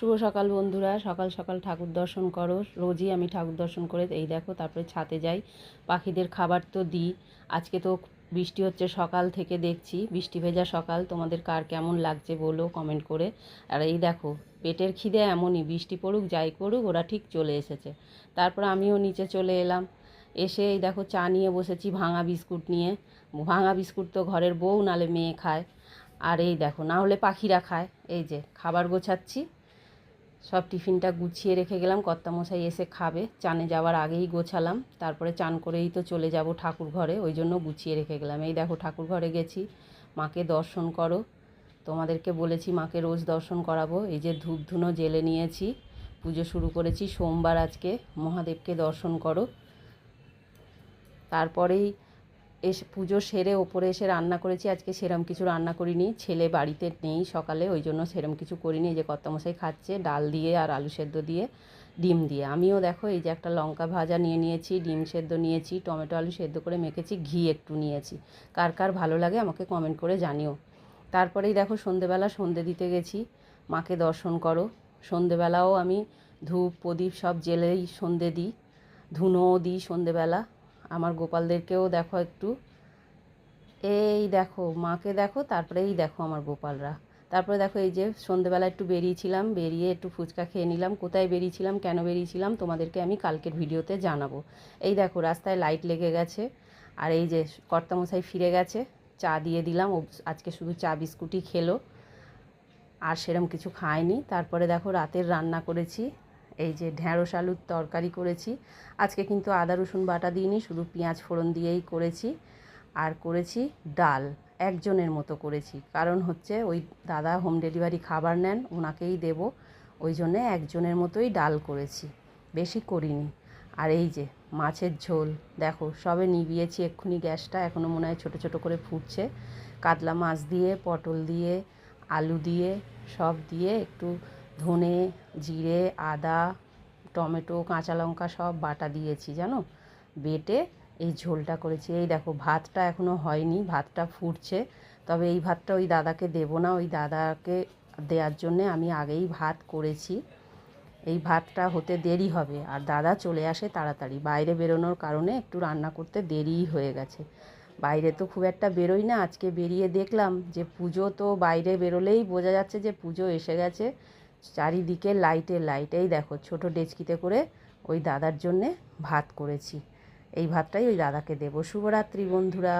শুভ সকাল বন্ধুরা, সকাল সকাল ঠাকুর দর্শন করো। রোজই আমি ঠাকুর দর্শন করে এই দেখো তারপরে ছাদে যাই, পাখিদের খাবার তো দিই। আজকে তো বৃষ্টি হচ্ছে সকাল থেকে, দেখছি বৃষ্টি ভেজা সকাল। তোমাদের কার কেমন লাগছে বলো কমেন্ট করে। আর এই দেখো পেটের খিদে এমনই, বৃষ্টি পড়ুক যাই করুক ওরা ঠিক চলে এসেছে। তারপর আমিও নিচে চলে এলাম, এসে এই দেখো চা নিয়ে বসেছি, ভাঙা বিস্কুট নিয়ে। ভাঙা বিস্কুট তো ঘরের বউ নালে মেয়ে খায়, আর এই দেখো না হলে পাখিরা খায়। এই যে খাবার গোছাচ্ছি, সব টিফিনটা গুছিয়ে রেখে গেলাম, কর্তামশাই এসে খাবে। চানে যাওয়ার আগেই গোছালাম, তারপরে চান করেই তো চলে যাব ঠাকুর ঘরে, ওই জন্য গুছিয়ে রেখে গেলাম। এই দেখো ঠাকুর ঘরে গেছি, মাকে দর্শন করো। তোমাদেরকে বলেছি মাকে রোজ দর্শন করাবো। এই যে ধূপ ধুনো জেলে নিয়েছি, পুজো শুরু করেছি। সোমবার আজকে, মহাদেবকে দর্শন করো। তারপরেই এসে পুজো সেরে ওপরে এসে রান্না করেছি। আজকে সেরম কিছু রান্না করিনি, ছেলে বাড়িতে নেই সকালে, ওই জন্য সেরম কিছু করিনি। এই যে কর্তামশাই খাচ্ছে ডাল দিয়ে আর আলু সেদ্ধ দিয়ে, ডিম দিয়ে। আমিও দেখো এই যে একটা লঙ্কা ভাজা নিয়ে নিয়েছি, ডিম সেদ্ধ নিয়েছি, টমেটো আলু সেদ্ধ করে মেখেছি, ঘি একটু নিয়েছি। কার কার ভালো লাগে আমাকে কমেন্ট করে জানিও। তারপরেই দেখো সন্ধেবেলা সন্ধে দিতে গেছি, মাকে দর্শন করো। সন্ধেবেলাও আমি ধূপ প্রদীপ সব জেলেই সন্ধে দিই, ধুনোও দিই সন্ধেবেলা। আমার গোপালদেরকেও দেখো একটু, এই দেখো মাকে দেখো, তারপরে এই দেখো আমার গোপালরা। তারপরে দেখো এই যে সন্ধেবেলা একটু বেরিয়েছিলাম, বেরিয়ে একটু ফুচকা খেয়ে নিলাম। কোথায় বেরিয়েছিলাম, কেন বেরিয়েছিলাম তোমাদেরকে আমি কালকের ভিডিওতে জানাবো। এই দেখো রাস্তায় লাইট লেগে গেছে, আর এই যে কর্তামশাই ফিরে গেছে, চা দিয়ে দিলাম। ও আজকে শুধু চা বিস্কুটই খেলো, আর সেরম কিছু খায়নি। তারপরে দেখো রাতের রান্না করেছি, এই যে ঢ্যাঁড়স আলুর তরকারি করেছি। আজকে কিন্তু আদা রসুন বাটা দিইনি, শুধু পেঁয়াজ ফোড়ন দিয়েই করেছি। আর করেছি ডাল, একজনের মতো করেছি, কারণ হচ্ছে ওই দাদা হোম ডেলিভারি খাবার নেন, ওনাকেই দেব, ওই জন্যে একজনের মতোই ডাল করেছি, বেশি করিনি। আর এই যে মাছের ঝোল দেখো, সবে নিভিয়েছি এক্ষুনি গ্যাসটা, এখনও মনে হয় ছোটো ছোটো করে ফুটছে। কাতলা মাছ দিয়ে, পটল দিয়ে, আলু দিয়ে, সব দিয়ে একটু ধনে জিরে আদা টমেটো কাঁচা লঙ্কা সব বাটা দিয়েছি জানো, বেটে এই ঝোলটা করেছি। এই দেখো ভাতটা এখনও হয়নি, ভাতটা ফুটছে। তবে এই ভাতটা ওই দাদাকে দেবো না, ওই দাদাকে দেওয়ার জন্যে আমি আগেই ভাত করেছি। এই ভাতটা হতে দেরি হবে, আর দাদা চলে আসে তাড়াতাড়ি, বাইরে বেরোনোর কারণে একটু রান্না করতে দেরিই হয়ে গেছে। বাইরে তো খুব একটা বেরোই না, আজকে বেরিয়ে দেখলাম যে পুজো, তো বাইরে বেরোলেই বোঝা যাচ্ছে যে পুজো এসে গেছে। চারিদিকে লাইটে লাইট। এই দেখো ছোটো ডেচকিতে করে ওই দাদার জন্যে ভাত করেছি, এই ভাতটাই ওই দাদাকে দেবো। শুভরাত্রি বন্ধুরা।